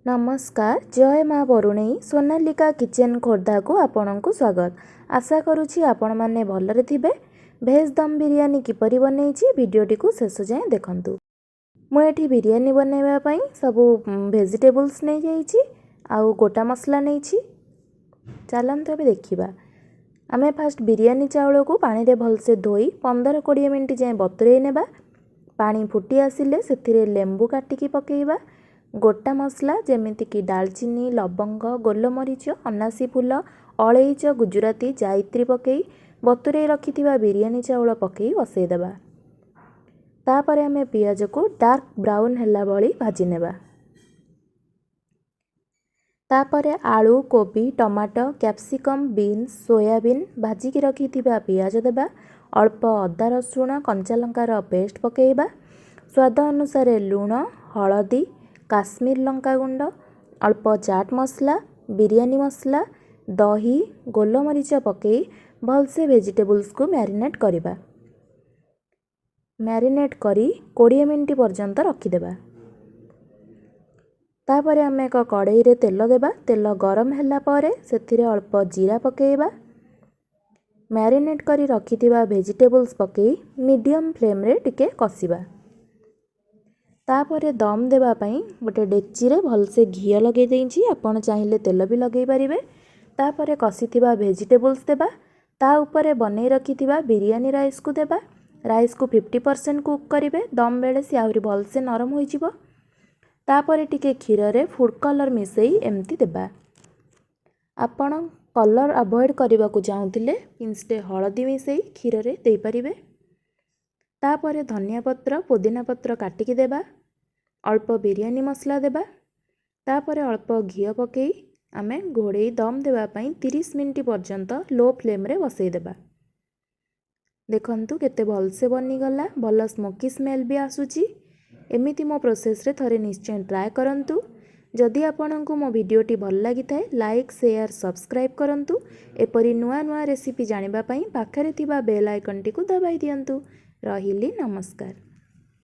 नमस्कार जय माँ बरुणेई सोनालिका किचेन खोर्धा को आपणଙ୍କୁ स्वागत। आशा करुछि आपण माने भलरे थिबे। भेज दम बिरियानी किपरि बनेइछि भिडियोटी को शेष जाए देखंतु। मु एठी बिरियानी बनैबा पई सब वेजिटेबल्स नै जाइछि आउ गोटा मसला नैछि। चलंतु एबे देखिबा। आमे फास्ट बिरियानी चावल को पानी रे भलसे धोई 15-20 मिनिट जाए बतुरेइ नेबा। पानी फुटी आसिले सेथिरे लेंबू काटिकी पकेइबा। गोटा मसला जेमिति कि दालचीनी लवंग गोलमरीच अनासी फूल अलैच गुजराती जायत्री पकई बतुरे रखिथिबा बिरियानी चावल पकई बसई देबा। तापरे आमे पियाज को डार्क ब्राउन हैला भली भाजी नेबा। तापरे आलू कोबी टमाटो कैप्सिकम बीन्स सोयाबीन भाजिकी रखिथिबा पियाज देबा। अल्प अदा रसुण कंचा लंकार पेस्ट पकेइबा। स्वाद अनुसार लूण हलदी काश्मीर लंका गुंड अल्प चाट मसला बिरियानी मसला दही गोलमरीच पकई भलसे वेजिटेबल्स को मैरिनेट करिबा। मैरिनेट करी 20 मिनिट पर्यंत रखिदेबा। तापरे आमे एक कड़ाई रे तेल देबा। तेल गरम हैला परे सेथिरे अल्प जीरा पकेइबा। मैरिनेट करी रखिथिबा वेजिटेबल्स पकई मीडियम फ्लेम रे टिके कसिबा। तापरे दम देबा पई गोटे डेक्ची रे भलसे घिया लगे देइछि। आपण चाहिले तेल भी लगे परिबे। तापरे कसिथिबा वेजिटेबल्स देबा। ता ऊपर बनै रखिथिबा बिरियानी राइस को देबा। राइस को 50% कुक करिवे। दम बेले से आहुरी भलसे नरम होई जिवो। तापरे टिके खीर रे फूड कलर मिसई एमती देबा। आपण कलर अवॉइड करबा को चाहुतिले इंस्टे हळदी मिसई खीर रे देई परिबे। तापरे धनिया पत्र पुदीना पत्र काटिकी देबा। अल्प बिरियानी मसला देबा। तापरे अल्प घिया पकई आमे घोड़े दम देबा पई 30 मिनिट पर्यंत लो फ्लेम रे बसई देबा। देखंतु केते भलसे बनी गला। भल स्मोकी स्मेल भी आसुची। एमिति मो प्रोसेस रे थरे निश्चय ट्राई करंतु। जदि आपनकु मो वीडियोटी भल लागि थाए लाइक शेयर सब्सक्राइब करंतु। एपरि नुआ नुआ रेसिपी जानिबा पई पाखरे थिबा बेल आइकन टी को दबाई दियंतु। रहिली नमस्कार।